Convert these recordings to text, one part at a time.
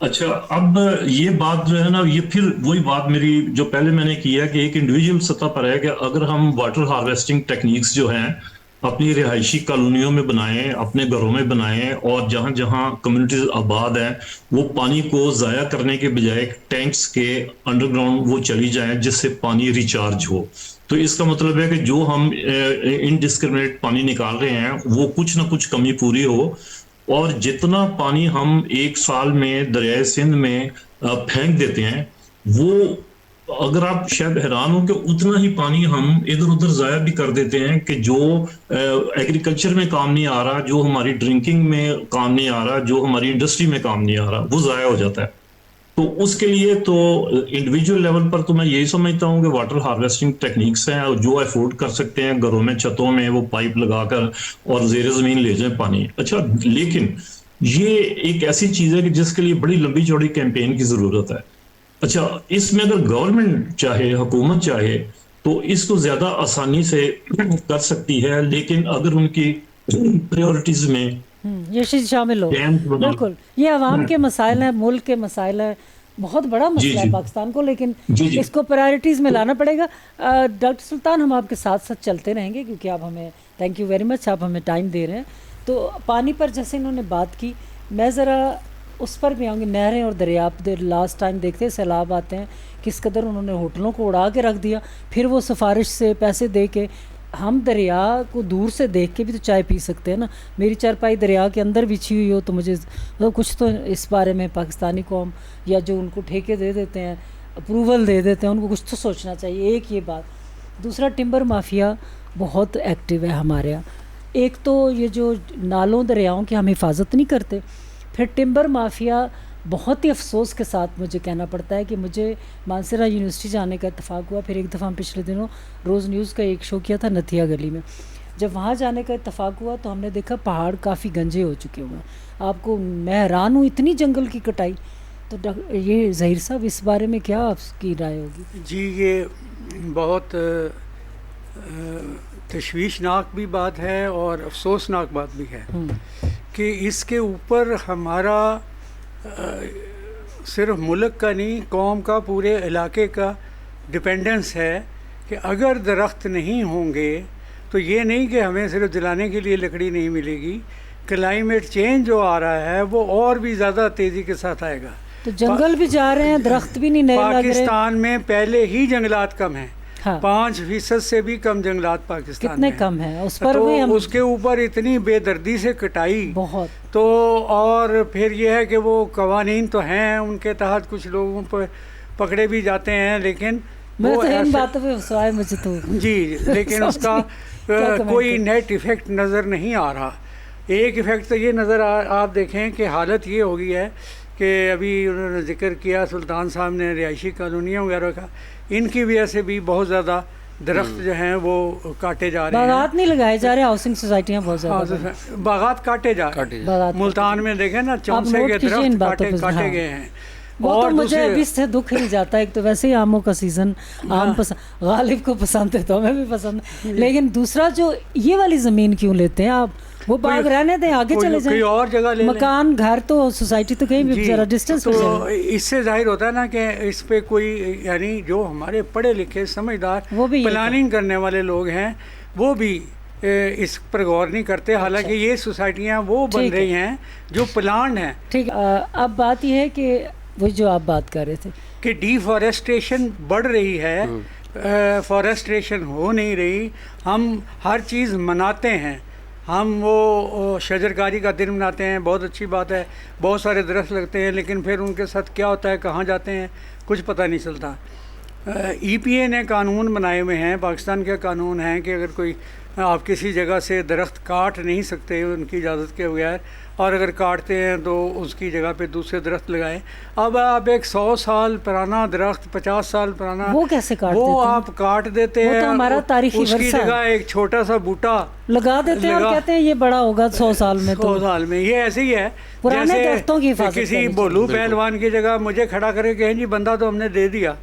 اچھا، اب یہ بات جو ہے نا، یہ پھر وہی بات میری جو پہلے میں نے کی ہے کہ ایک انڈیویجول سطح پر ہے کہ اگر ہم واٹر ہارویسٹنگ ٹیکنیکس جو ہیں اپنی رہائشی کالونیوں میں بنائیں، اپنے گھروں میں بنائیں، اور جہاں جہاں کمیونٹیز آباد ہیں وہ پانی کو ضائع کرنے کے بجائے ٹینکس کے انڈر گراؤنڈ وہ چلی جائیں جس سے پانی ریچارج ہو، تو اس کا مطلب ہے کہ جو ہم انڈسکرمنیٹ پانی نکال رہے ہیں وہ کچھ نہ کچھ کمی پوری ہو، اور جتنا پانی ہم ایک سال میں دریائے سندھ میں پھینک دیتے ہیں، وہ اگر آپ شاید حیران ہو کہ اتنا ہی پانی ہم ادھر ادھر ضائع بھی کر دیتے ہیں کہ جو ایگریکلچر میں کام نہیں آ رہا، جو ہماری ڈرنکنگ میں کام نہیں آ رہا، جو ہماری انڈسٹری میں کام نہیں آ رہا، وہ ضائع ہو جاتا ہے۔ تو اس کے لیے تو انڈیویجول لیول پر تو میں یہی سمجھتا ہوں کہ واٹر ہارویسٹنگ ٹیکنیکس ہیں، اور جو افورڈ کر سکتے ہیں گھروں میں چھتوں میں وہ پائپ لگا کر اور زیر زمین لے جائیں پانی۔ اچھا، لیکن یہ ایک ایسی چیز ہے کہ جس کے لیے بڑی لمبی چوڑی کیمپین کی ضرورت ہے۔ اچھا، اس میں اگر گورنمنٹ چاہے، حکومت چاہے تو اس کو زیادہ آسانی سے کر سکتی ہے، لیکن اگر ان کی پریورٹیز میں یہ چیز شامل ہو، بالکل یہ عوام کے مسائل ہیں، ملک کے مسائل ہیں، بہت بڑا مسئلہ ہے پاکستان کو، لیکن اس کو پرائرٹیز میں لانا پڑے گا۔ ڈاکٹر سلطان، ہم آپ کے ساتھ ساتھ چلتے رہیں گے کیونکہ آپ ہمیں تھینک یو ویری مچ، آپ ہمیں ٹائم دے رہے ہیں۔ تو پانی پر جیسے انہوں نے بات کی، میں ذرا اس پر بھی آؤں گی۔ نہریں اور دریافت لاسٹ ٹائم دیکھتے ہیں سیلاب آتے ہیں کس قدر انہوں نے ہوٹلوں کو اڑا کے رکھ دیا، پھر وہ سفارش سے پیسے دے کے، ہم دریا کو دور سے دیکھ کے بھی تو چائے پی سکتے ہیں نا۔ میری چارپائی دریا کے اندر بچھی ہوئی ہو تو مجھے کچھ تو اس بارے میں پاکستانی قوم یا جو ان کو ٹھیکے دے دیتے ہیں، اپروول دے دیتے ہیں، ان کو کچھ تو سوچنا چاہیے۔ ایک یہ بات، دوسرا ٹمبر مافیا بہت ایکٹیو ہے ہمارے یہاں۔ ایک تو یہ جو نالوں دریاؤں کی ہم حفاظت نہیں کرتے، پھر ٹمبر مافیا بہت ہی افسوس کے ساتھ مجھے کہنا پڑتا ہے کہ مجھے مانسہرہ یونیورسٹی جانے کا اتفاق ہوا، پھر ایک دفعہ ہم پچھلے دنوں روز نیوز کا ایک شو کیا تھا نتھیا گلی میں، جب وہاں جانے کا اتفاق ہوا تو ہم نے دیکھا پہاڑ کافی گنجے ہو چکے ہوئے ہیں۔ آپ کو میں حیران ہوں، اتنی جنگل کی کٹائی۔ تو یہ ظہیر صاحب، اس بارے میں کیا آپ کی رائے ہوگی؟ جی، یہ بہت تشویشناک بھی بات ہے اور افسوسناک بات بھی ہے کہ اس کے اوپر ہمارا صرف ملک کا نہیں، قوم کا، پورے علاقے کا ڈپینڈنس ہے کہ اگر درخت نہیں ہوں گے تو یہ نہیں کہ ہمیں صرف جلانے کے لیے لکڑی نہیں ملے گی، کلائمیٹ چینج جو آ رہا ہے وہ اور بھی زیادہ تیزی کے ساتھ آئے گا۔ تو جنگل بھی جا رہے ہیں، درخت بھی نہیں نئے لگ رہے۔ پاکستان میں پہلے ہی جنگلات کم ہیں، 5% سے بھی کم جنگلات پاکستان کتنے میں کم ہیں، اس پر تو بھی ہم اس کے اوپر اتنی بے دردی سے کٹائی بہت۔ تو اور پھر یہ ہے کہ وہ قوانین تو ہیں، ان کے تحت کچھ لوگوں پر پکڑے بھی جاتے ہیں، لیکن میں تو ان باتوں پہ سوائے مجھے تو جی لیکن اس کا کوئی نیٹ ایفیکٹ نظر نہیں آ رہا۔ ایک ایفیکٹ تو یہ نظر آپ دیکھیں کہ حالت یہ ہو گئی ہے کہ ابھی انہوں نے ذکر کیا سلطان صاحب نے رہائشی کالونیوں وغیرہ کا، ان کی وجہ سے بھی بہت زیادہ درخت جو ہیں وہ کاٹے جا رہے ہیں، باغات نہیں لگائے جا رہے، ہاؤسنگ سوسائٹیاں بہت زیادہ باغات کاٹے جا رہے ہیں۔ ملتان میں دیکھیں نا، چونسے کے درخت کاٹے گئے ہیں۔ وہ تو مجھے ابھی سے دکھ نہیں جاتا، ایک تو ویسے ہی آموں کا سیزن، آم پسند، غالب کو پسند ہے تو ہمیں بھی پسند ہے، لیکن دوسرا جو یہ والی زمین کیوں لیتے ہیں آپ؟ وہ باغ رہنے دیں، آگے چلے جائیں، اور جگہ لے لیں، مکان گھر تو سوسائٹی تو کہیں بھی ذرا ڈسٹینس پہ تو اس سے ظاہر ہوتا ہے نا کہ اس پہ کوئی، یعنی جو ہمارے پڑھے لکھے سمجھدار پلاننگ کرنے والے لوگ ہیں وہ بھی اس پر غور نہیں کرتے، حالانکہ یہ سوسائٹیاں وہ بن رہی ہیں جو پلانڈ ہیں۔ ٹھیک، اب بات یہ ہے کہ وہ جو آپ بات کر رہے تھے کہ ڈی فارسٹریشن بڑھ رہی ہے، فارسٹریشن ہو نہیں رہی، ہم ہر چیز مناتے ہیں، ہم وہ شجرکاری کا دن مناتے ہیں، بہت اچھی بات ہے، بہت سارے درخت لگتے ہیں، لیکن پھر ان کے ساتھ کیا ہوتا ہے، کہاں جاتے ہیں، کچھ پتہ نہیں چلتا۔ ای پی اے نے قانون بنائے ہوئے ہیں، پاکستان کے قانون ہیں کہ اگر کوئی آپ کسی جگہ سے درخت کاٹ نہیں سکتے ان کی اجازت کے بغیر، اور اگر کاٹتے ہیں تو اس کی جگہ پہ دوسرے درخت لگائیں۔ اب آپ ایک 100 سال پرانا درخت، 50 سال پرانا، وہ کیسے کاٹ دیتے ہیں؟ وہ آپ کاٹ دیتے ہیں، وہ تو ہمارا تاریخی اس کی جگہ ایک چھوٹا سا بوٹا لگا دیتے ہیں اور کہتے ہیں یہ بڑا ہوگا 100 سال میں۔ 100 سال میں یہ ایسے ہی ہے پرانے درختوں کی حفاظت کسی بولو پہلوان کی جگہ مجھے کھڑا کرے کہ جی بندہ تو ہم نے دے دیا،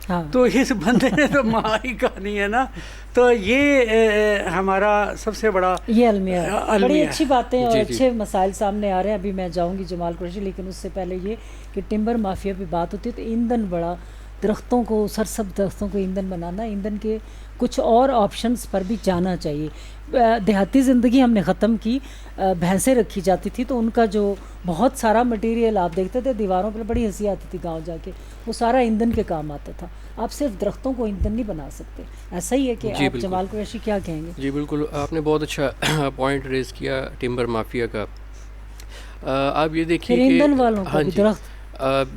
ہاں. تو اس بندے نے تو ماں ہی کہانی ہے نا. تو یہ ہمارا سب سے بڑا یہ المیہ. بڑی اچھی باتیں اور جی اچھے مسائل سامنے آ رہے ہیں. ابھی میں جاؤں گی جمال قریشی، لیکن اس سے پہلے یہ کہ ٹمبر مافیا پہ بات ہوتی ہے تو ایندھن بڑا، درختوں کو، سرسبز درختوں کو ایندھن بنانا، ایندھن کے کچھ اور آپشنس پر بھی جانا چاہیے. دیہاتی زندگی ہم نے ختم کی، بھینسیں رکھی جاتی تھی تو ان کا جو بہت سارا مٹیریل آپ دیکھتے تھے دیواروں پہ، بڑی ہنسی آتی تھی گاؤں جا کے، وہ سارا ایندھن کے کام آتا تھا. آپ صرف درختوں کو ایندھن نہیں بنا سکتے. ایسا ہی ہے کہ جی آپ بالکل. جمال قریشی کیا کہیں گے؟ جی بالکل، آپ نے بہت اچھا پوائنٹ ریز کیا ٹمبر مافیا کا. آپ یہ دیکھیے پھر کہ ایندھن والوں کا ہاں بھی جی، درخت،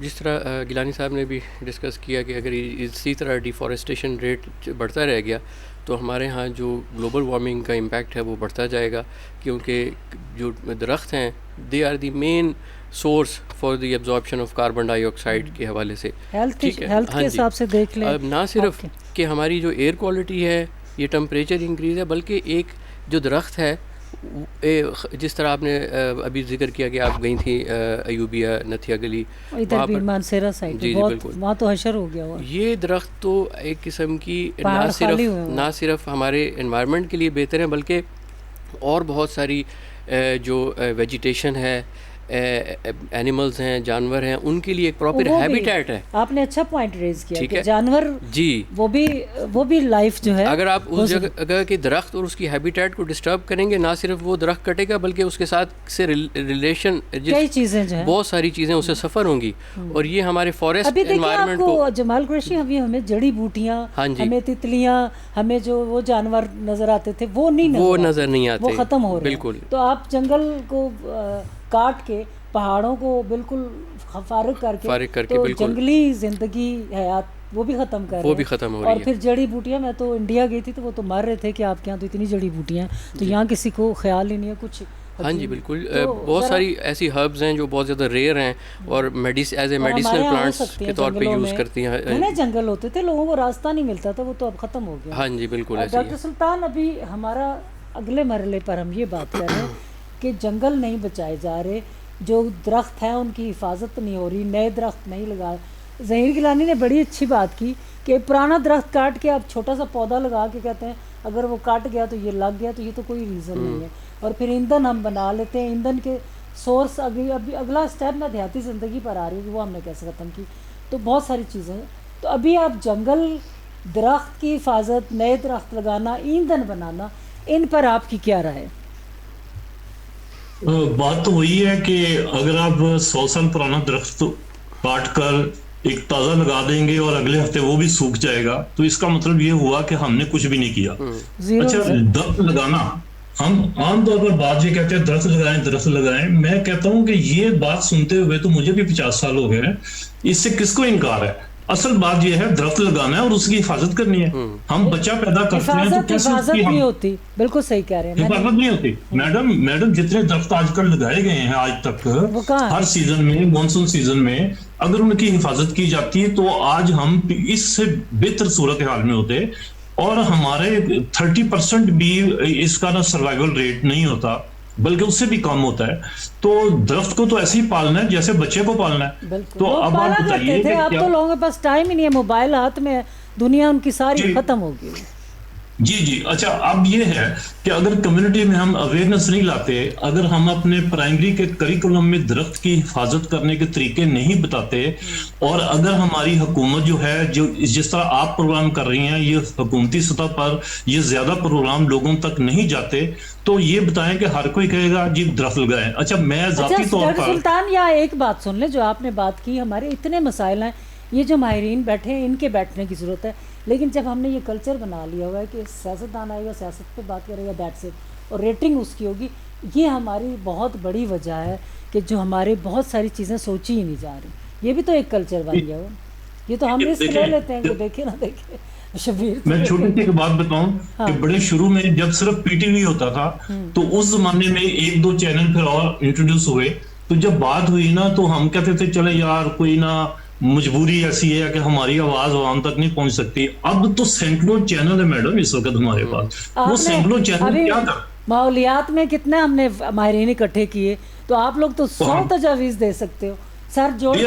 جس طرح گیلانی صاحب نے بھی ڈسکس کیا کہ اگر اسی طرح ڈیفارسٹیشن ریٹ بڑھتا رہ گیا تو ہمارے ہاں جو گلوبل وارمنگ کا امپیکٹ ہے وہ بڑھتا جائے گا، کیونکہ جو درخت ہیں they are the main source for the absorption of carbon dioxide کے حوالے سے. ہیلتھ ٹھیک ہے، کے ہاں جی. حساب سے دیکھ لیں. اب نہ صرف کہ ہماری جو ایئر کوالٹی ہے، یہ ٹمپریچر انکریز ہے، بلکہ ایک جو درخت ہے، جس طرح آپ نے ابھی ذکر کیا کہ آپ گئی تھیں ایوبیہ نتھیا گلی، ادھر بھی مانسیرا سائڈ، جی بہت بالکل، وہاں تو حشر ہو گیا ہوا. یہ درخت تو ایک قسم کی نہ صرف ہمارے انوائرمنٹ کے لیے بہتر ہیں، بلکہ اور بہت ساری جو ویجیٹیشن ہے، اینیملز ہیں، جانور ہیں، ان کے لیے ایک پراپر ہیبیٹیٹ ہے. آپ نے اچھا پوائنٹ ریز کیا کہ جانور جی وہ بھی لائف جو ہے، اگر آپ اس جگہ کے درخت اور اس کی ہیبیٹیٹ کو ڈسٹرب کریں گے، نہ صرف وہ درخت کٹے گا بلکہ اس کے ساتھ سے ریلیشن کئی چیزیں جو ہیں، بہت ساری چیزیں اسے سفر ہوں گی. اور یہ ہمارے فارسٹ انوائرمنٹ کو، جمال قریشی، ہمیں جڑی بوٹیاں، ہمیں تتلیاں، ہمیں جو وہ جانور نظر آتے تھے وہ نظر نہیں آتے، وہ ختم ہو رہے ہیں. بالکل. تو آپ جنگل کو کاٹ کے پہاڑوں کو بالکل فارغ کر کے تو جنگلی زندگی حیات وہ بھی ختم کر رہے ہیں، وہ بھی ختم ہو رہی ہے. اور پھر جڑی بوٹیاں، میں تو انڈیا گئی تھی تو وہ تو مار رہے تھے کہ آپ کے یہاں تو اتنی جڑی بوٹیاں ہیں، تو یہاں کسی کو خیال ہی نہیں ہے کچھ. ہاں جی بالکل، بہت ساری ایسی ہربز ہیں جو بہت زیادہ ریئر ہیں اور ایز اے میڈیسنل پلانٹس کے طور پہ یوز کرتی ہیں. جنگل ہوتے تھے، لوگوں کو راستہ نہیں ملتا تھا، وہ تو اب ختم ہو گیا. ہاں جی بالکل. ڈاکٹر سلطان، ابھی ہمارا اگلے مرحلے پر ہم یہ بات کر رہے ہیں کہ جنگل نہیں بچائے جا رہے، جو درخت ہیں ان کی حفاظت نہیں ہو رہی، نئے درخت نہیں لگا. ظہیر گیلانی نے بڑی اچھی بات کی کہ پرانا درخت کاٹ کے آپ چھوٹا سا پودا لگا کے کہتے ہیں اگر وہ کاٹ گیا تو یہ لگ گیا، تو یہ تو کوئی ریزن نہیں ہے. اور پھر ایندھن ہم بنا لیتے ہیں، ایندھن کے سورس. ابھی اگلا اسٹیپ میں دیہاتی زندگی پر آ رہی ہے کہ وہ ہم نے کیسے ختم کی. تو بہت ساری چیزیں ہیں. تو ابھی آپ جنگل، درخت کی حفاظت، نئے درخت لگانا، ایندھن بنانا، ان پر آپ کی کیا رائے؟ بات تو وہی ہے کہ اگر آپ 100 سال پرانا درخت کاٹ کر ایک تازہ لگا دیں گے اور اگلے ہفتے وہ بھی سوکھ جائے گا تو اس کا مطلب یہ ہوا کہ ہم نے کچھ بھی نہیں کیا. اچھا، درخت لگانا، ہم عام طور پر بات یہ کہتے ہیں درخت لگائیں درخت لگائیں. میں کہتا ہوں کہ یہ بات سنتے ہوئے تو مجھے بھی 50 سال ہو گئے ہیں. اس سے کس کو انکار ہے؟ اصل بات یہ ہے درخت لگانا ہے اور اس کی حفاظت کرنی ہے. ہم بچہ پیدا کرتے ہیں تو کیسے حفاظت نہیں ہوتی. بالکل صحیح کہہ رہے ہیں، حفاظت نہیں ہوتی. میڈم جتنے درخت آج کل لگائے گئے ہیں آج تک ہر سیزن میں، مانسون سیزن میں، اگر ان کی حفاظت کی جاتی ہے تو آج ہم اس سے بہتر صورتحال میں ہوتے. اور ہمارے 30% بھی اس کا سروائیول ریٹ نہیں ہوتا بلکہ اس سے بھی کم ہوتا ہے. تو درخت کو تو ایسے ہی پالنا ہے جیسے بچے کو پالنا ہے. تو اب آپ بتائیے کہ اب تو لوگوں کے پاس ٹائم ہی نہیں ہے، موبائل ہاتھ میں، دنیا ان کی ساری ختم ہو گئی. جی اچھا، اب یہ ہے کہ اگر کمیونٹی میں ہم اویئرنس نہیں لاتے، اگر ہم اپنے پرائمری کے کریکولم میں درخت کی حفاظت کرنے کے طریقے نہیں بتاتے، اور اگر ہماری حکومت جو ہے، جو جس طرح آپ پروگرام کر رہی ہیں، یہ حکومتی سطح پر یہ زیادہ پروگرام لوگوں تک نہیں جاتے، تو یہ بتائیں کہ ہر کوئی کہے گا جی درخت لگائیں. اچھا، میں ذاتی طور پر سلطان یا ایک بات سن لیں، جو آپ نے بات کی، ہمارے اتنے مسائل ہیں، یہ جو ماہرین بیٹھے ہیں ان کے بیٹھنے کی ضرورت ہے. لیکن جب ہم نے یہ کلچر بنا لیا ہوا ہے کہ سیاستدان آئے گا سیاست پہ بات کرے گا، دیٹس اٹ، اور ریٹنگ اس کی ہوگی، یہ ہماری بہت بڑی وجہ ہے کہ جو ہمارے بہت ساری چیزیں سوچی ہی نہیں جا رہی. یہ بھی تو ایک کلچر بن گیا ہو. یہ تو ہم رسک لے لیتے ہیں کہ دیکھے نہ دیکھے. شبیر، میں چھوٹی سی ایک بات بتاؤں کہ بڑے شروع میں جب صرف پی ٹی وی ہوتا تھا تو اس زمانے میں 1-2 چینل پھر اور انٹروڈیوس ہوئے. تو جب بات ہوئی نا تو ہم کہتے تھے چلے یار کوئی نہ مجبوری ایسی ہے کہ ہماری آواز عوام تک نہیں پہنچ سکتی. اب تو سینکڑوں چینل ہے میڈم اس وقت ہمارے پاس. وہ سینکڑوں چینل کیا کر ماحولیات میں کتنے ہم نے ماہرین اکٹھے کیے، تو آپ لوگ تو 100 تجاویز دے سکتے ہو، سر جوڑ کے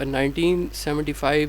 1975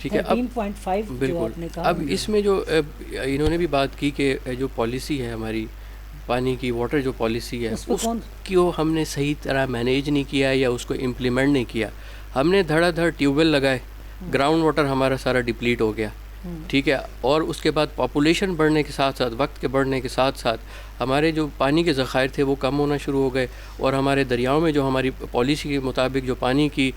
ٹھیک ہے. 13.5 بالکل. اب اس میں جو انہوں نے بھی بات کی کہ جو پالیسی ہے ہماری پانی کی، واٹر جو پالیسی ہے، اس کو ہم نے صحیح طرح مینیج نہیں کیا یا اس کو امپلیمنٹ نہیں کیا. ہم نے دھڑا دھڑ ٹیوب ویل لگائے، گراؤنڈ واٹر ہمارا سارا ڈپلیٹ ہو گیا. ٹھیک ہے. اور اس کے بعد پاپولیشن بڑھنے کے ساتھ ساتھ، وقت کے بڑھنے کے ساتھ ساتھ ہمارے جو پانی کے ذخائر تھے وہ کم ہونا شروع ہو گئے، اور ہمارے دریاؤں میں جو ہماری پالیسی کے مطابق جو پانی کی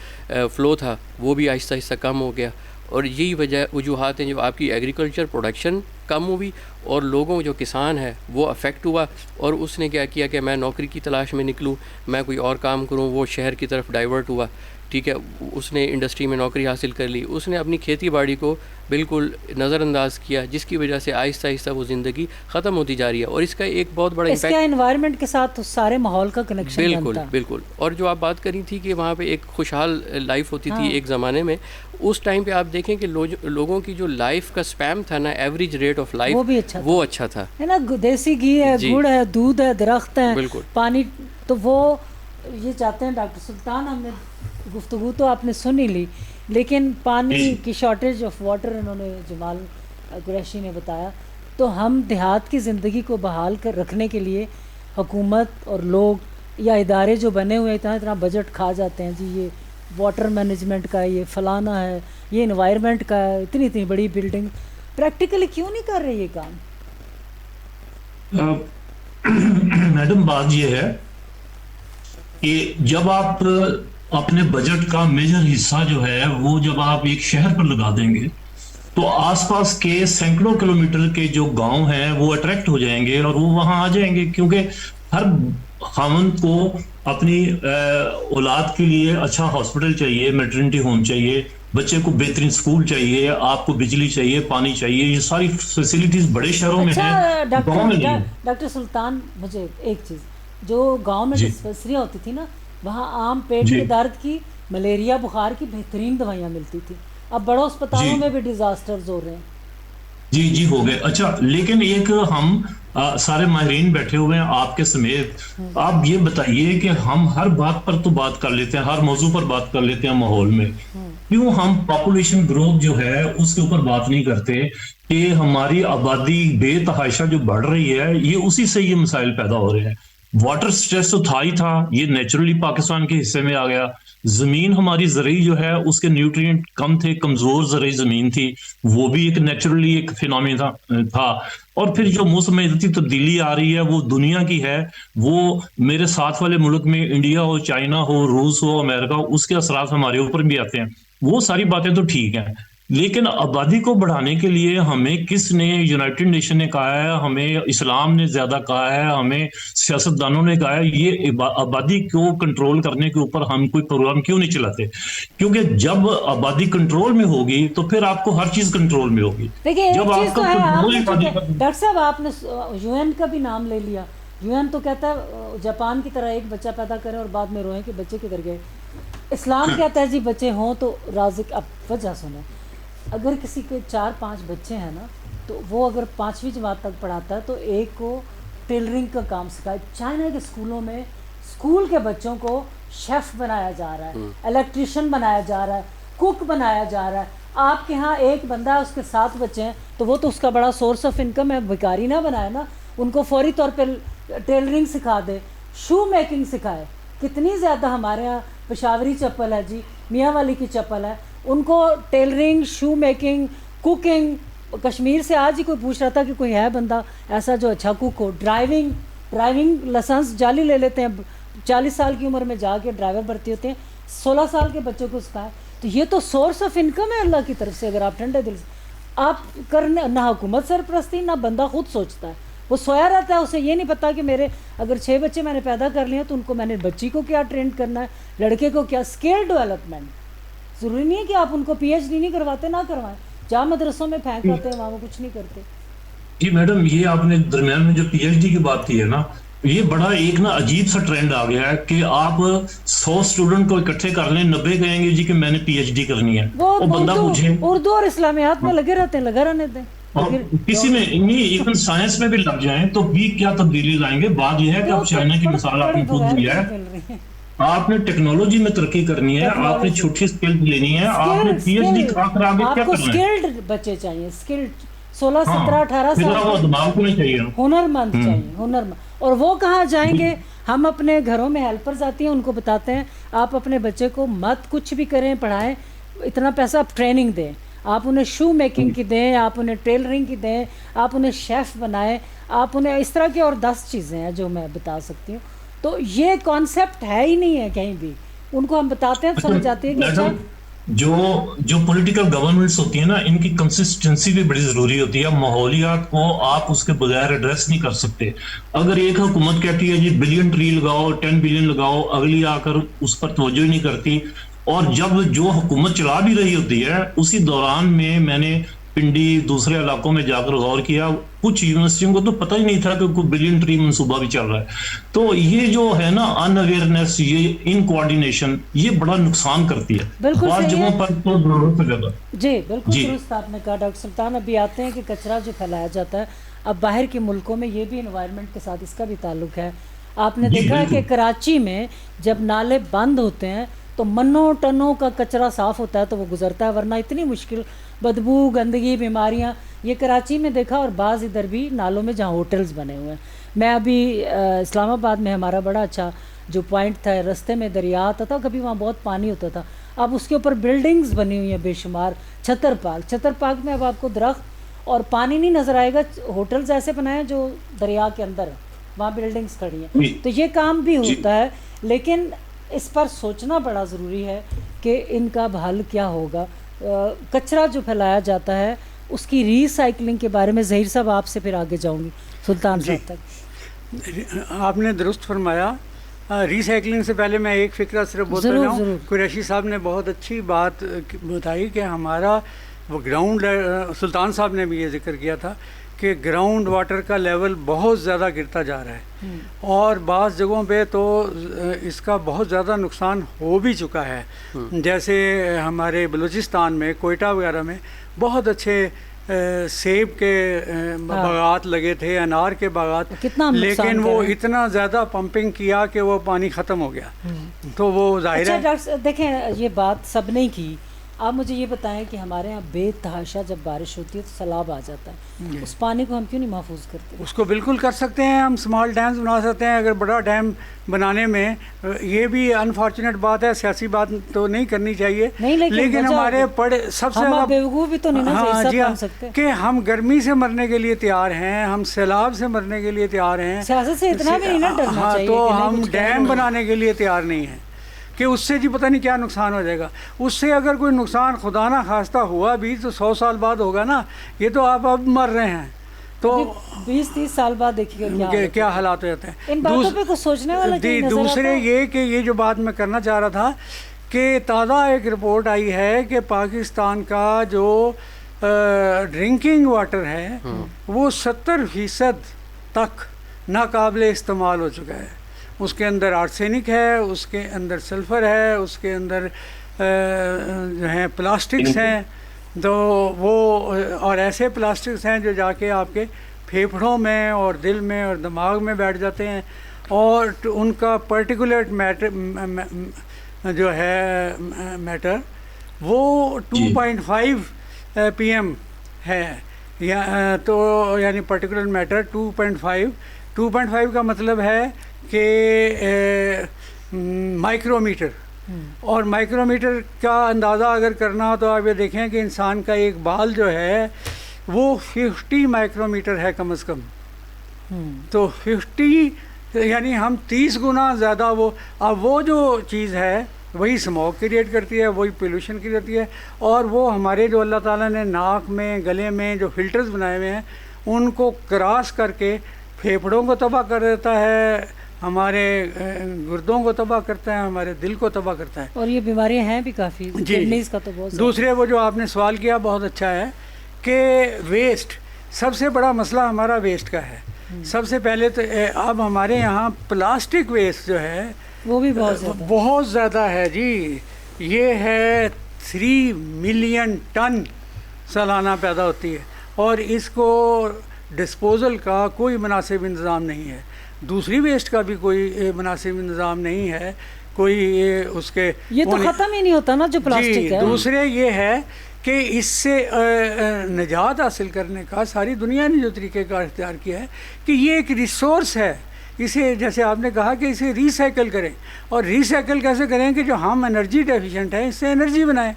فلو تھا وہ بھی آہستہ آہستہ کم ہو گیا. اور یہی وجوہات ہیں جو آپ کی ایگریکلچر پروڈکشن کم ہوئی، اور لوگوں جو کسان ہے وہ افیکٹ ہوا، اور اس نے کیا کیا کہ میں نوکری کی تلاش میں نکلوں، میں کوئی اور کام کروں، وہ شہر کی طرف ڈائیورٹ ہوا. ٹھیک ہے. اس نے انڈسٹری میں نوکری حاصل کر لی، اس نے اپنی کھیتی باڑی کو بالکل نظر انداز کیا، جس کی وجہ سے آہستہ آہستہ وہ زندگی ختم ہوتی جا رہی ہے. اور اس کا ایک بہت بڑا امپیکٹ انوائرمنٹ کے ساتھ سارے ماحول کا کنیکشن بنتا ہے. بالکل بالکل. اور جو آپ بات کری تھی کہ وہاں پہ ایک خوشحال لائف ہوتی تھی ایک زمانے میں، اس ٹائم پہ آپ دیکھیں کہ لوگوں کی جو لائف کا سپیم تھا نا، ایوریج ریٹ آف لائف وہ اچھا تھا. ہے نا، دیسی گھی ہے، گڑ ہے، دودھ ہے، درخت ہیں، پانی. تو وہ یہ چاہتے ہیں ڈاکٹر سلطان، ہم نے گفتگو تو آپ نے سن ہی لی، لیکن پانی کی شارٹیج آف واٹر انہوں نے جمال قریشی نے بتایا. تو ہم دیہات کی زندگی کو بحال کر رکھنے کے لیے حکومت اور لوگ یا ادارے جو بنے ہوئے اتنا بجٹ کھا جاتے ہیں، جی یہ واٹر مینجمنٹ کا، یہ فلانا ہے، یہ انوائرمنٹ کا ہے، اتنی بڑی بلڈنگ، پریکٹیکلی کیوں نہیں کر رہے یہ کام؟ میڈم بات یہ ہے کہ جب آپ اپنے بجٹ کا میجر حصہ جو ہے وہ جب آپ ایک شہر پر لگا دیں گے تو آس پاس کے سینکڑوں کلومیٹر کے جو گاؤں ہیں وہ اٹریکٹ ہو جائیں گے اور وہ وہاں آ جائیں گے، کیونکہ ہر خاوند کو اپنی اولاد کے لیے اچھا ہاسپٹل چاہیے، میٹرنٹی ہوم چاہیے، بچے کو بہترین سکول چاہیے، آپ کو بجلی چاہیے، پانی چاہیے. یہ ساری فیسلٹیز بڑے شہروں میں ہیں، گاؤں میں نہیں. ڈاکٹر سلطان، مجھے ایک چیز، جو گاؤں میں ڈسپنسریاں ہوتی تھی نا، وہاں عام پیٹ کے درد کی، ملیریا بخار کی بہترین دوائیاں ملتی تھی. اب بڑوں اسپتالوں میں بھی ڈیزاسٹرز ہو رہے ہیں. جی ہو گئے. اچھا، لیکن ایک ہم سارے ماہرین بیٹھے ہوئے ہیں آپ کے سمیت، آپ یہ بتائیے کہ ہم ہر بات پر تو بات کر لیتے ہیں، ہر موضوع پر بات کر لیتے ہیں ماحول میں، کیوں ہم پاپولیشن گروتھ جو ہے اس کے اوپر بات نہیں کرتے کہ ہماری آبادی بے تحاشا جو بڑھ رہی ہے، یہ اسی سے یہ مسائل پیدا ہو رہے ہیں. واٹر سٹریس تو تھا ہی تھا، یہ نیچرلی پاکستان کے حصے میں آ گیا. زمین ہماری زرعی جو ہے اس کے نیوٹرینٹ کم تھے، کمزور زرعی زمین تھی، وہ بھی ایک نیچرلی ایک فینومینا تھا. اور پھر جو موسمیاتی تبدیلی آ رہی ہے وہ دنیا کی ہے، وہ میرے ساتھ والے ملک میں انڈیا ہو، چائنا ہو، روس ہو، امریکہ ہو، اس کے اثرات ہمارے اوپر بھی آتے ہیں. وہ ساری باتیں تو ٹھیک ہیں، لیکن آبادی کو بڑھانے کے لیے ہمیں کس نے، یونائٹڈ نیشن نے کہا ہے، ہمیں اسلام نے زیادہ کہا ہے، ہمیں سیاستدانوں نے کہا ہے، یہ آبادی کو کنٹرول کرنے کے اوپر ہم کوئی پروگرام کیوں نہیں چلاتے؟ کیونکہ جب آبادی کنٹرول میں ہوگی تو پھر آپ کو ہر چیز کنٹرول میں ہوگی. جب آپ کا ڈاکٹر صاحب، آپ نے یو این کا بھی نام لے لیا. یو این تو کہتا ہے جاپان کی طرح ایک بچہ پیدا کریں اور بعد میں روئیں کہ بچے کدھر گئے. اسلام کہتا ہے جی بچے ہوں تو رازق. اب وجہ سنیں، اگر کسی کے 4-5 بچے ہیں نا، تو وہ اگر 5ویں جماعت تک پڑھاتا ہے تو ایک کو ٹیلرنگ کا کام سکھائے. چائنا کے اسکولوں میں اسکول کے بچوں کو شیف بنایا جا رہا ہے، الیکٹریشین بنایا جا رہا ہے، کوک بنایا جا رہا ہے. آپ کے ہاں ایک بندہ ہے، اس کے 7 بچے ہیں، تو وہ تو اس کا بڑا سورس آف انکم ہے. بیکاری نہ بنائے نا، ان کو فوری طور پہ ٹیلرنگ سکھا دے، شو میکنگ سکھائے. کتنی زیادہ ہمارے ہاں پشاوری چپل ہے جی، میاں والی کی چپل ہے، ان کو tailoring, shoe making, cooking. Kashmir سے آج ہی کوئی پوچھ رہا تھا کہ کوئی ہے بندہ ایسا جو اچھا کوک ہو. ڈرائیونگ لائسنس جعلی لے لیتے ہیں، 40 سال کی عمر میں جا کے ڈرائیور بھرتی ہوتے ہیں، 16 سال کے بچوں کو سکھائے. تو یہ تو سورس آف انکم ہے اللہ کی طرف سے. اگر آپ ٹھنڈے دل سے آپ کرنے، نہ حکومت سرپرستی، نہ بندہ خود سوچتا ہے، وہ سویا رہتا ہے. اسے یہ نہیں پتا کہ میرے اگر 6 بچے میں نے پیدا کر لیے تو ان کو میں نے بچی کو کیا ٹرین کرنا ہے، لڑکے کو کیا. اسکل ڈیولپمنٹ ضروری نہیں ہے کہ آپ ان کو پی ایچ ڈی نہیں کرواتے، نہ کروائیں. جہاں مدرسوں میں پھینک آتے ہیں وہاں وہ کچھ نہیں کرتے. جی میڈم، یہ آپ نے درمیان میں جو پی ایچ ڈی کی بات کی ہے نا، یہ بڑا ایک نا عجیب سا ٹرینڈ آ گیا ہے کہ آپ 100 اسٹوڈنٹ کو اکٹھے کر لیں، 90 کہیں گے جی کہ میں نے پی ایچ ڈی کرنی ہے. وہ بندہ پوچھے اردو اور اسلامیات میں لگے رہتے ہیں، لگا رہنے دیں. کسی میں ایون سائنس میں بھی لگ جائیں تو بھی کیا تبدیلی لائیں گے. بات یہ ہے کہ اب چائنا کی مثال آپ نے خود دیا ہے. آپ نے ٹیکنالوجی میں ترقی کرنی ہے, آپ نے چھوٹی اسکل لینی ہے, آپ نے پی ایچ ڈی کر آگے کیا کرنا ہے. اسکلڈ بچے چاہیے, اسکلڈ 16 17 18 سال دماغ کو نہیں چاہیے, ہنرمند چاہیے, ہنرمند. اور وہ کہاں جائیں گے؟ ہم اپنے گھروں میں ہیلپرز آتی ہیں, ان کو بتاتے ہیں آپ اپنے بچے کو مت کچھ بھی کریں, پڑھائیں, اتنا پیسہ آپ ٹریننگ دیں, آپ انہیں شو میکنگ کی دیں, آپ انہیں ٹیلرنگ کی دیں, آپ انہیں شیف بنائیں, آپ انہیں اس طرح کی اور 10 چیزیں ہیں جو میں بتا سکتی ہوں. تو یہ کانسیپٹ ہے ہی نہیں ہے کہیں بھی, ان کو ہم بتاتے ہیں سمجھ جاتی ہے کہ اچھا. جو پولیٹیکل گورنمنٹس ہوتی ہیں نا, ان کی کنسسٹنسی بھی بڑی ضروری ہوتی ہے. ماحولیات کو آپ اس کے بغیر ایڈریس نہیں کر سکتے. اگر ایک حکومت کہتی ہے جی بلین ٹری لگاؤ, 10 بلین لگاؤ, اگلی آ کر اس پر توجہ ہی نہیں کرتی. اور جب جو حکومت چلا بھی رہی ہوتی ہے, اسی دوران میں نے پنڈی دوسرے علاقوں میں جا کر غور کیا, کچھ یونیورسٹیوں کو تو پتہ ہی نہیں تھا کہ کوئی بلین ٹری منصوبہ بھی چل رہا ہے. تو یہ جو ہے نا ان اویئرنیس, یہ ان کوآرڈینیشن, یہ بڑا نقصان کرتی ہے بعض جگہوں پر تو ضرورت سے زیادہ. جی بالکل درست آپ نے کہا ڈاکٹر سلطان. ابھی آتے ہیں کہ کچرا جو پھیلایا جاتا ہے, اب باہر کے ملکوں میں یہ بھی انوائرمنٹ کے ساتھ اس کا بھی تعلق ہے. آپ نے دیکھا ہے کہ کراچی میں جب نالے بند ہوتے ہیں تو منوں ٹنوں کا کچرا صاف ہوتا ہے تو وہ گزرتا ہے, ورنہ اتنی مشکل, بدبو, گندگی, بیماریاں, یہ کراچی میں دیکھا. اور بعض ادھر بھی نالوں میں جہاں ہوٹلز بنے ہوئے ہیں. میں ابھی اسلام آباد میں ہمارا بڑا اچھا جو پوائنٹ تھا, رستے میں دریا آتا تھا, کبھی وہاں بہت پانی ہوتا تھا, اب اس کے اوپر بلڈنگز بنی ہوئی ہیں بے شمار. چھتر پارک میں اب آپ کو درخت اور پانی نہیں نظر آئے گا, ہوٹلز ایسے بنائے ہیں جو دریا کے اندر ہیں, وہاں بلڈنگز کھڑی ہیں. تو یہ کام بھی ہوتا ہے, لیکن اس پر سوچنا بڑا ضروری ہے کہ ان کا حل کیا ہوگا. کچرا جو پھیلایا جاتا ہے اس کی ری سائیکلنگ کے بارے میں ظہیر صاحب آپ سے پھر آگے جاؤں گی, سلطان صاحب تک. آپ نے درست فرمایا. ری سائیکلنگ سے پہلے میں ایک فکرہ صرف بولتا ہوں. قریشی صاحب نے بہت اچھی بات بتائی کہ ہمارا وہ گراؤنڈ, سلطان صاحب نے بھی یہ ذکر کیا تھا کہ گراؤنڈ واٹر کا لیول بہت زیادہ گرتا جا رہا ہے, اور بعض جگہوں پہ تو اس کا بہت زیادہ نقصان ہو بھی چکا ہے. جیسے ہمارے بلوچستان میں, کوئٹہ وغیرہ میں بہت اچھے سیب کے باغات لگے تھے, انار کے باغات, لیکن وہ اتنا زیادہ پمپنگ کیا کہ وہ پانی ختم ہو گیا. تو وہ ظاہر ہے. دیکھیں یہ بات سب نے کی. آپ مجھے یہ بتائیں کہ ہمارے یہاں بے تحاشا جب بارش ہوتی ہے تو سیلاب آ جاتا ہے, اس پانی کو ہم کیوں نہیں محفوظ کرتے؟ اس کو بالکل کر سکتے ہیں, ہم اسمال ڈیمز بنا سکتے ہیں. اگر بڑا ڈیم بنانے میں, یہ بھی انفارچونیٹ بات ہے, سیاسی بات تو نہیں کرنی چاہیے, لیکن ہمارے سب سے زیادہ بیوقوف بھی تو نہیں نا سکتے کہ ہم گرمی سے مرنے کے لیے تیار ہیں, ہم سیلاب سے مرنے کے لیے تیار ہیں, سیاست سے اتنا بھی نہیں نا ڈرنا چاہیے. تو ہم ڈیم بنانے کے لیے تیار نہیں ہیں کہ اس سے جی پتہ نہیں کیا نقصان ہو جائے گا. اس سے اگر کوئی نقصان خدا نہ خواستہ ہوا بھی تو 100 سال بعد ہوگا نا. یہ تو آپ اب مر رہے ہیں, تو 20-30 سال بعد دیکھیے کیا حالات ہو جاتے ہیں. ان باتوں پہ کچھ سوچنے والا نہیں نظر آتا. دوسرے یہ کہ یہ جو بات میں کرنا چاہ رہا تھا کہ تازہ ایک رپورٹ آئی ہے کہ پاکستان کا جو ڈرنکنگ واٹر ہے وہ 70% تک ناقابل استعمال ہو چکا ہے. اس کے اندر آرسینک ہے, اس کے اندر سلفر ہے, اس کے اندر جو ہیں پلاسٹکس ہیں, تو وہ اور ایسے پلاسٹکس ہیں جو جا کے آپ کے پھیپھڑوں میں اور دل میں اور دماغ میں بیٹھ جاتے ہیں, اور ان کا پرٹیکولیٹ میٹر جو ہے میٹر وہ 2.5 PM ہے, تو یعنی پرٹیکولر میٹر 2.5 کا مطلب ہے کہ مائکرو میٹر. اور مائکرو میٹر کا اندازہ اگر کرنا ہو تو آپ یہ دیکھیں کہ انسان کا ایک بال جو ہے وہ 50 مائکرو میٹر ہے کم از کم. تو 50 یعنی ہم 30 گنا زیادہ وہ. اب وہ جو چیز ہے وہی اسموک کریٹ کرتی ہے, وہی پولوشن کریٹ ہے, اور وہ ہمارے جو اللہ تعالیٰ نے ناک میں, گلے میں جو فلٹرز بنائے ہوئے ہیں ان کو کراس کر کے پھیپھڑوں کو تباہ کر دیتا ہے, ہمارے گردوں کو تباہ کرتا ہے, ہمارے دل کو تباہ کرتا ہے. اور یہ بیماریاں ہیں بھی کافی. جی کا تو بہت. دوسرے وہ جو آپ نے سوال کیا بہت اچھا ہے کہ ویسٹ, سب سے بڑا مسئلہ ہمارا ویسٹ کا ہے. سب سے پہلے تو اب ہمارے یہاں پلاسٹک ویسٹ جو ہے وہ بھی بہت زیادہ ہے جی. یہ ہے 3 ملین ٹن سالانہ پیدا ہوتی ہے, اور اس کو ڈسپوزل کا کوئی مناسب انتظام نہیں ہے. دوسری ویسٹ کا بھی کوئی مناسب انتظام نہیں ہے کوئی یہ اس کے یہ تو ختم ہی نہیں ہوتا نا جو پلاسٹک ہے. دوسرے یہ ہے کہ اس سے نجات حاصل کرنے کا ساری دنیا نے جو طریقہ کار اختیار کیا ہے کہ یہ ایک ریسورس ہے, اسے جیسے آپ نے کہا کہ اسے ریسائیکل کریں. اور ریسائیکل کیسے کریں کہ جو ہم انرجی ڈیفیشینٹ ہیں اس سے انرجی بنائیں.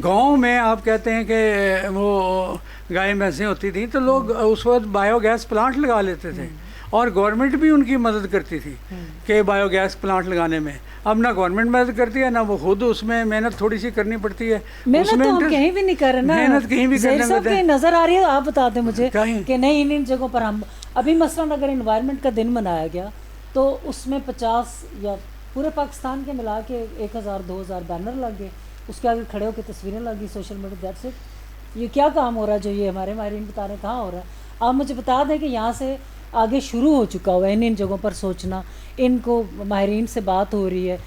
گاؤں میں آپ کہتے ہیں کہ وہ گائے بھینسیں ہوتی تھیں تو لوگ اس وقت بایو گیس پلانٹ لگا لیتے تھے, اور گورنمنٹ بھی ان کی مدد کرتی تھی کہ بایو گیس پلانٹ لگانے میں. اب نہ گورنمنٹ مدد کرتی ہے نہ وہ خود, اس میں محنت تھوڑی سی کرنی پڑتی ہے. محنت تو ہم کہیں بھی نہیں کر رہے نا, محنت کہیں بھی کرنے صاحب کہیں نظر آ رہی ہے. آپ بتا دیں مجھے کہ نہیں ان جگہوں پر ہم ابھی مثلاً اگر انوائرمنٹ کا دن منایا گیا تو اس میں 50 یا پورے پاکستان کے ملا کے 1000-2000 بینر لگ گئے, اس کے آگے کھڑے ہو کے تصویریں لگی سوشل میڈیا. That's it. یہ کیا کام ہو رہا ہے جو یہ ہمارے ماہرین بتا رہے ہیں کہاں ہو رہا ہے؟ آپ مجھے بتا دیں کہ یہاں سے آگے شروع ہو چکا ہوا ہے ان جگہوں پر سوچنا, ان کو ماہرین سے بات ہو رہی ہے.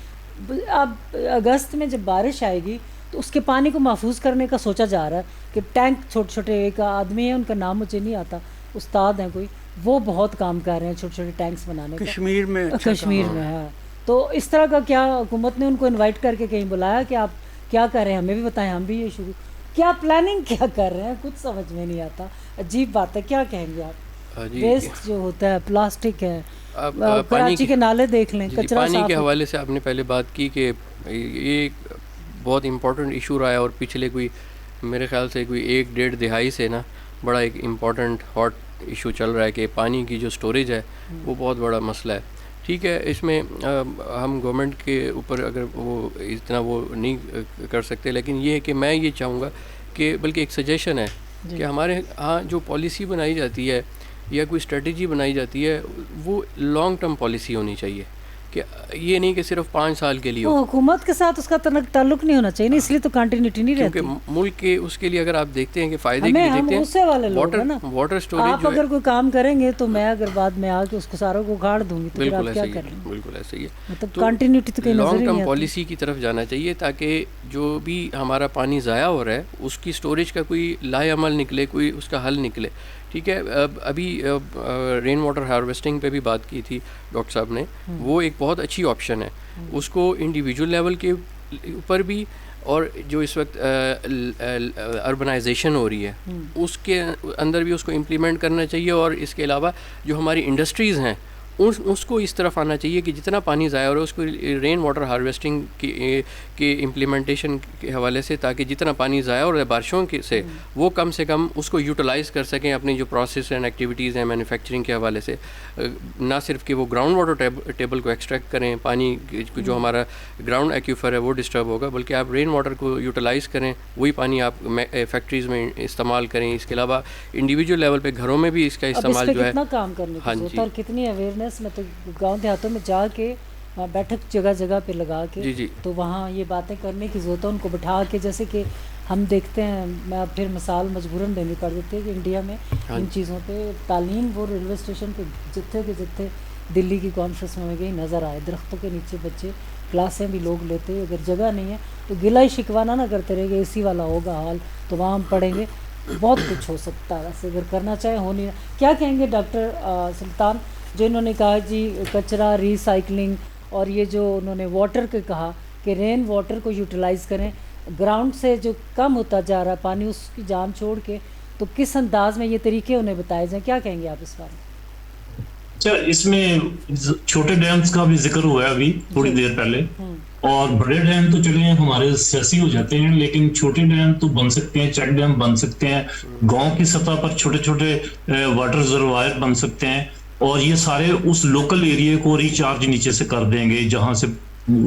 اب اگست میں جب بارش آئے گی تو اس کے پانی کو محفوظ کرنے کا سوچا جا رہا ہے کہ ٹینک چھوٹے چھوٹے, ایک آدمی ہے ان کا نام مجھے نہیں آتا, استاد ہیں کوئی, وہ بہت کام کر رہے ہیں چھوٹے چھوٹے ٹینکس بنانے کا کشمیر میں. کشمیر میں ہے. تو اس طرح کا کیا حکومت نے ان کو انوائٹ کر کے کہیں بلایا کہ آپ کیا کر رہے ہیں, ہمیں بھی بتائیں, ہم بھی یہ شروع کیا پلاننگ کیا کر رہے ہیں, کچھ سمجھ میں نہیں آتا. عجیب بات ہے. کیا کہیں گے آپ؟ ویسٹ جو ہوتا ہے پلاسٹک ہے, کراچی کے نالے دیکھ لیں, کچرا پانی کے حوالے سے آپ نے پہلے بات کی کہ یہ بہت امپورٹنٹ ایشو رہا ہے, اور پچھلے کوئی میرے خیال سے کوئی 1-1.5 دہائی سے نا بڑا ایک امپورٹنٹ ہاٹ ایشو چل رہا ہے کہ پانی کی جو سٹوریج ہے وہ بہت بڑا مسئلہ ہے. ٹھیک ہے, اس میں ہم گورنمنٹ کے اوپر اگر وہ اتنا وہ نہیں کر سکتے, لیکن یہ ہے کہ میں یہ چاہوں گا کہ بلکہ ایک سجیشن ہے کہ ہمارے ہاں جو پالیسی بنائی جاتی ہے یا کوئی اسٹریٹجی بنائی جاتی ہے وہ لانگ ٹرم پالیسی ہونی چاہیے, کہ یہ نہیں کہ صرف 5 سال کے لیے ہو. حکومت کے ساتھ اس کا تعلق نہیں ہونا چاہیے, اس لیے تو کنٹینیوٹی نہیں رہتی. کیونکہ ملک کے اس کے لیے اگر آپ دیکھتے ہیں کہ فائدے کے لیے دیکھتے ہیں واٹر اسٹوریج. آپ اگر کوئی کام کریں گے تو میں اگر بعد میں آ کے اس کو ساروں کو اگاڑ دوں گی تو پھر آپ کیا کریں گے؟ بالکل ایسا ہی ہے. مطلب کنٹینیوٹی تو کہیں نظر لانگ نہیں ٹرم آتی. پالیسی کی طرف جانا چاہیے تاکہ جو بھی ہمارا پانی ضائع ہو رہا ہے اس کی اسٹوریج کا کوئی لائے عمل نکلے, کوئی اس کا حل نکلے. ٹھیک ہے, ابھی رین واٹر ہارویسٹنگ پہ بھی بات کی تھی ڈاکٹر صاحب نے, وہ ایک بہت اچھی آپشن ہے. اس کو انڈیویجول لیول کے اوپر بھی, اور جو اس وقت اربنائزیشن ہو رہی ہے اس کے اندر بھی اس کو امپلیمنٹ کرنا چاہیے. اور اس کے علاوہ جو ہماری انڈسٹریز ہیں اس کو اس طرف آنا چاہیے کہ جتنا پانی ضائع ہو رہا ہے اس کو رین واٹر ہارویسٹنگ کے امپلیمنٹیشن کے حوالے سے, تاکہ جتنا پانی ضائع ہو رہا ہے بارشوں سے وہ کم سے کم اس کو یوٹیلائز کر سکیں اپنی جو پروسیس اینڈ ایکٹیویٹیز ہیں مینوفیکچرنگ کے حوالے سے. نہ صرف کہ وہ گراؤنڈ واٹر ٹیبل کو ایکسٹریکٹ کریں, پانی جو ہمارا گراؤنڈ ایکویفر ہے وہ ڈسٹرب ہوگا, بلکہ آپ رین واٹر کو یوٹیلائز کریں, وہی پانی آپ فیکٹریز میں استعمال کریں. اس کے علاوہ انڈیویجول لیول پہ گھروں میں بھی اس کا استعمال جو ہے کتنا کام کرنے کی ضرورت ہے, اور کتنی اویئرنیس. میں تو گاؤں دیہاتوں میں جا کے بیٹھک جگہ جگہ پہ لگا کے تو وہاں یہ باتیں کرنے کی ضرورت ہے, ان کو بٹھا کے. جیسے کہ ہم دیکھتے ہیں, میں پھر مثال مجبوراً دینی پڑ جاتی ہے کہ انڈیا میں ان چیزوں پہ تعلیم, وہ ریلوے اسٹیشن پہ جتنے دلی کی کانفرنس میں گئی نظر آئے, درختوں کے نیچے بچے کلاسیں بھی لوگ لیتے. اگر جگہ نہیں ہے تو گلا ہی شکوانہ نہ کرتے رہے کہ اے سی والا ہوگا حال تو وہاں ہم پڑھیں گے. بہت کچھ ہو سکتا ہے ویسے اگر کرنا چاہیں, ہو نہیں. کیا کہیں گے ڈاکٹر سلطان جو انہوں نے کہا جی کچرا ریسائکلنگ, اور یہ جو انہوں نے واٹر کے کہا کہ رین واٹر کو یوٹیلائز کریں, گراؤنڈ سے جو کم ہوتا جا رہا ہے پانی اس کی جان چھوڑ کے, تو کس انداز میں یہ طریقے انہیں بتائے جائیں, کیا کہیں گے آپ اس بارے میں؟ اچھا, اس میں چھوٹے ڈیمز کا بھی ذکر ہوا ہے ابھی تھوڑی دیر پہلے, اور بڑے ڈیم تو چلے ہیں ہمارے سیاسی ہو جاتے ہیں, لیکن چھوٹے ڈیم تو بن سکتے ہیں, چیک ڈیم بن سکتے ہیں, گاؤں کی سطح پر چھوٹے چھوٹے واٹر ریزروائر بن سکتے ہیں, اور یہ سارے اس لوکل ایریے کو ریچارج نیچے سے کر دیں گے جہاں سے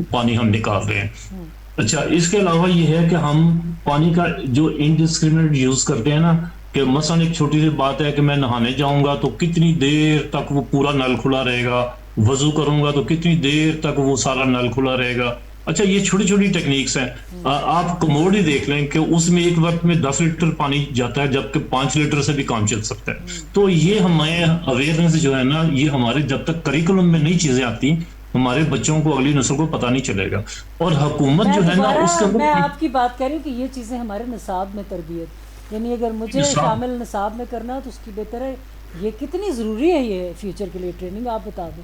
پانی ہم نکال رہے ہیں. اچھا, اس کے علاوہ یہ ہے کہ ہم پانی کا جو انڈسکریمنیٹ یوز کرتے ہیں نا, کہ مثلا ایک چھوٹی سی بات ہے کہ میں نہانے جاؤں گا تو کتنی دیر تک وہ پورا نل کھلا رہے گا, وضو کروں گا تو کتنی دیر تک وہ سارا نل کھلا رہے گا. اچھا, یہ چھوٹی چھوٹی ٹیکنیکس ہیں. آپ کموڈ ہی دیکھ لیں کہ اس میں ایک وقت میں 10 لیٹر پانی جاتا ہے جبکہ 5 لیٹر سے بھی کام چل سکتا ہے. تو یہ ہمیں اویئرنیس جو ہے نا, یہ ہمارے جب تک کریکولم میں نئی چیزیں آتی ہمارے بچوں کو, اگلی نسل کو پتہ نہیں چلے گا. اور حکومت جو ہے نا اس کا, میں آپ کی بات کر رہی ہوں کہ یہ چیزیں ہمارے نصاب میں تربیت, یعنی اگر مجھے شامل نصاب میں کرنا تو اس کی بہتر ہے. یہ کتنی ضروری ہے یہ فیوچر کے لیے ٹریننگ, آپ بتا دیں.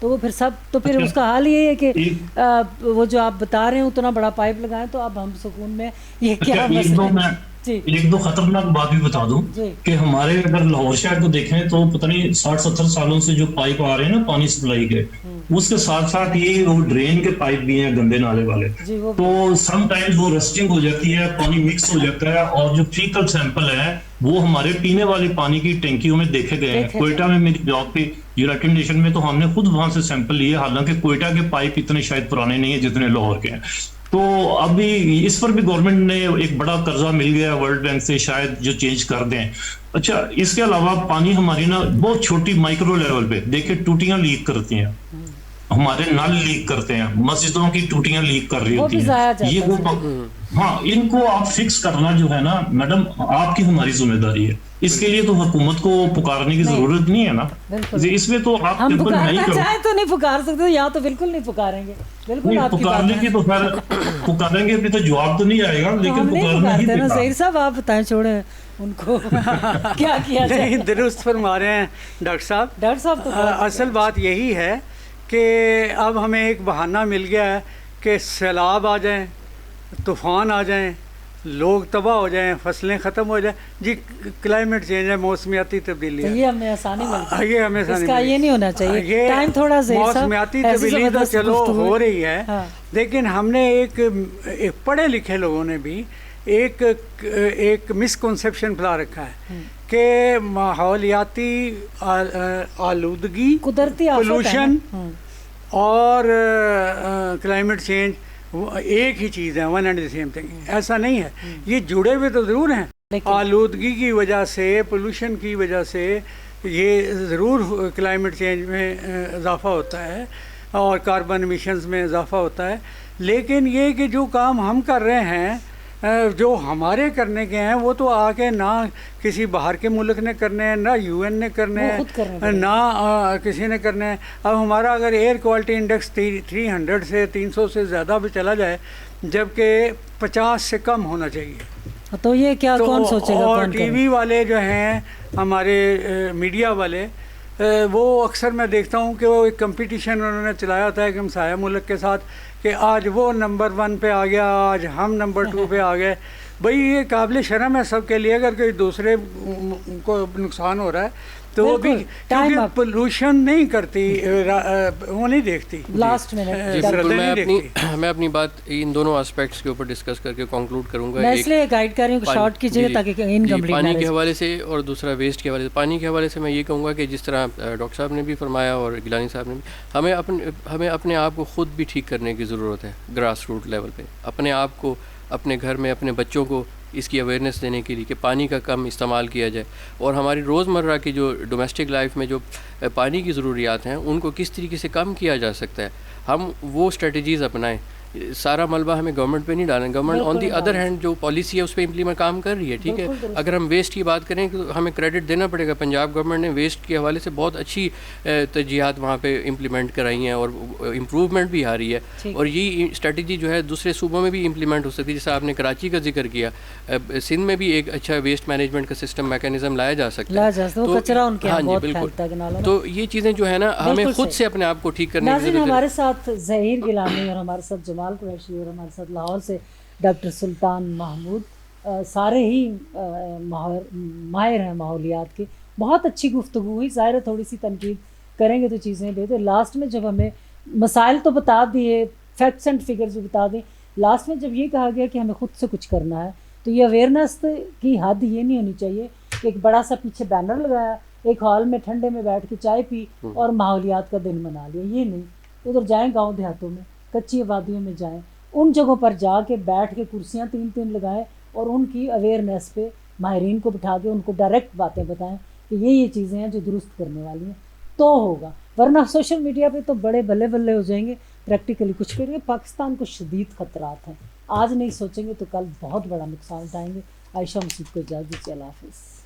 تو وہ پھر سب تو پھر اس کا حال یہ ہے کہ وہ جو آپ بتا رہے ہیں اتنا بڑا پائپ لگائیں تو اب ہم سکون میں. یہ کیا مسئلہ؟ ایک دو خطرناک بات بھی بتا دوں کہ ہمارے اگر لاہور شہر کو دیکھیں تو پتہ نہیں 60-70 سالوں سے جو پائپ آ رہے ہیں نا پانی سپلائی کے, اس کے ساتھ ساتھ یہ وہ ڈرین کے پائپ بھی ہیں گندے نالے والے, تو سم ٹائمز وہ رسٹنگ ہو جاتی ہے, پانی مکس ہو جاتا ہے, اور جو فیکل سیمپل ہے وہ ہمارے پینے والے پانی کی ٹینکیوں میں دیکھے گئے ہیں. کوئٹہ میں میری جاب پہ یونائیٹڈ نیشن میں تو ہم نے خود وہاں سے سیمپل لیے, حالانکہ کوئٹہ کے پائپ اتنے شاید پرانے نہیں ہیں جتنے لاہور کے ہیں. تو ابھی اس پر بھی گورنمنٹ نے ایک بڑا قرضہ مل گیا ورلڈ بینک سے, شاید جو چینج کر دیں. اچھا, اس کے علاوہ پانی ہماری نا بہت چھوٹی مائکرو لیول پہ دیکھیں ٹوٹیاں لیک کرتی ہیں, ہمارے نل لیک کرتے ہیں, مسجدوں کی ٹوٹیاں لیک کر رہی ہوتی ہیں. یہ وہ ہاں, ان کو آپ فکس کرنا جو ہے نا میڈم آپ کی ہماری ذمہ داری ہے. اس کے لیے تو حکومت کو پکارنے کی ضرورت نہیں ہے نا, اس میں تو آپ بالکل نہیں چاہے تو نہیں پکار سکتے, یا تو بالکل نہیں پکاریں گے. بالکل پکارنے کی تو خیر پکاریں گے تو جواب تو نہیں آئے گا, لیکن پکارنا ہی پکار. ظہیر صاحب آپ بتائیں, چھوڑیں ان کو کیا کیا جائے. درست فرما رہے ہیں ڈاکٹر صاحب. ڈاکٹر صاحب تو اصل بات یہی ہے کہ اب ہمیں ایک بہانہ مل گیا ہے کہ سیلاب آ جائیں, طوفان آ جائیں, لوگ تباہ ہو جائیں, فصلیں ختم ہو جائیں. جی کلائمیٹ چینج ہے, موسمیاتی تبدیلی ہے, یہ ہمیں آسانی ملتی ہے, یہ ہمیں اس کا یہ نہیں ہونا چاہیے. ٹائم تھوڑا موسمیاتی تبدیلی تو چلو ہو رہی ہے, لیکن ہم نے ایک پڑھے لکھے لوگوں نے بھی ایک مسکنسیپشن پھیلا رکھا ہے کہ ماحولیاتی آلودگی, قدرتی پولوشن اور کلائمیٹ چینج ایک ہی چیز ہے, one and the same thing. ایسا نہیں ہے, یہ جڑے ہوئے تو ضرور ہیں. آلودگی کی وجہ سے, پولوشن کی وجہ سے یہ ضرور کلائمیٹ چینج میں اضافہ ہوتا ہے اور کاربن ایمیشنز میں اضافہ ہوتا ہے, لیکن یہ کہ جو کام ہم کر رہے ہیں, جو ہمارے کرنے کے ہیں, وہ تو آ کے نہ کسی باہر کے ملک نے کرنے ہیں, نہ یو این نے کرنے ہیں, نہ کسی نے کرنے ہیں. اب ہمارا اگر ایئر کوالٹی انڈیکس 300 سے 300 سے زیادہ بھی چلا جائے, جبکہ 50 سے کم ہونا چاہیے, تو یہ کیا کون سوچے گا. اور ٹی وی والے جو ہیں, ہمارے میڈیا والے, وہ اکثر میں دیکھتا ہوں کہ وہ ایک کمپٹیشن انہوں نے چلایا ہوتا ہے کہ ہمسایہ ملک کے ساتھ, کہ آج وہ نمبر 1 پہ آ گیا, آج ہم نمبر 2 پہ آ گئے. بھئی یہ قابل شرم ہے سب کے لیے. اگر کوئی دوسرے کو نقصان ہو رہا ہے تو وہ بھی, کیونکہ پولوشن نہیں کرتی, وہ نہیں دیکھتی لاسٹ منٹ. میں اپنی بات ان دونوں اسپیکٹس کے اوپر ڈسکس کر کے کنکلوڈ کروں گا. میں اس لیے گائیڈ کر رہی ہوں کہ شارٹ کیجیے تاکہ انکمپلیٹ. پانی کے حوالے سے اور دوسرا ویسٹ کے حوالے سے. پانی کے حوالے سے میں یہ کہوں گا کہ جس طرح ڈاکٹر صاحب نے بھی فرمایا اور گیلانی صاحب نے بھی, ہمیں اپنے آپ کو خود بھی ٹھیک کرنے کی ضرورت ہے گراس روٹ لیول پہ. اپنے آپ کو, اپنے گھر میں اپنے بچوں کو اس کی اویئرنیس دینے کے لیے کہ پانی کا کم استعمال کیا جائے, اور ہماری روزمرہ کی جو ڈومیسٹک لائف میں جو پانی کی ضروریات ہیں ان کو کس طریقے سے کم کیا جا سکتا ہے, ہم وہ اسٹریٹجیز اپنائیں. سارا ملبہ ہمیں گورنمنٹ پہ نہیں ڈالیں. Government on the other hand جو پالیسی ہے اس پہ امپلیمنٹ کام کر رہی ہے, ٹھیک ہے. اگر ہم ویسٹ کی بات کریں تو ہمیں کریڈٹ دینا پڑے گا. پنجاب گورنمنٹ نے ویسٹ کے حوالے سے بہت اچھی ترجیحات وہاں پہ امپلیمنٹ کرائی ہیں, اور امپروومنٹ بھی آ رہی ہے. اور یہ اسٹریٹجی جو ہے دوسرے صوبوں میں بھی امپلیمنٹ ہو سکتی ہے. جیسے آپ نے کراچی کا ذکر کیا, سندھ میں بھی ایک اچھا ویسٹ مینجمنٹ کا سسٹم میکینزم لایا جا سکتا ہے. ہاں جی بالکل. تو یہ چیزیں جو ہے نا ہمیں خود سے اپنے آپ کو ٹھیک کرنے کی ضرورت ہے. ہمارے ساتھ ظہیر گیلانی اور ہمارے ساتھ جمال قریشی اور ہمارے ساتھ لاہور سے ڈاکٹر سلطان محمود, سارے ہی ماہر ہیں ماحولیات کے. بہت اچھی گفتگو ہوئی. ظاہر ہے تھوڑی سی تنقید کریں گے تو چیزیں بہتر. لاسٹ میں جب ہمیں مسائل تو بتا دیے, فیکٹس اینڈ فگرز بھی بتا دیں, لاسٹ میں جب یہ کہا گیا کہ ہمیں خود سے کچھ کرنا ہے, تو یہ اویئرنیس کی حد یہ نہیں ہونی چاہیے کہ ایک بڑا سا پیچھے بینر لگایا, ایک ہال میں ٹھنڈے میں بیٹھ کے چائے پی اور ماحولیات کا دن منا لیا. یہ نہیں. ادھر جائیں گاؤں دیہاتوں میں, کچی آبادیوں میں جائیں, ان جگہوں پر جا کے بیٹھ کے کرسیاں 3 لگائیں اور ان کی اویئرنیس پہ ماہرین کو بٹھا کے ان کو ڈائریکٹ باتیں بتائیں کہ یہ چیزیں ہیں جو درست کرنے والی ہیں, تو ہوگا. ورنہ سوشل میڈیا پہ تو بڑے بلے بلے ہو جائیں گے, پریکٹیکلی کچھ کریں گے. پاکستان کو شدید خطرات ہیں, آج نہیں سوچیں گے تو کل بہت بڑا نقصان اٹھائیں گے. عائشہ مسعود کو اجازت دیجیے. اللہ حافظ.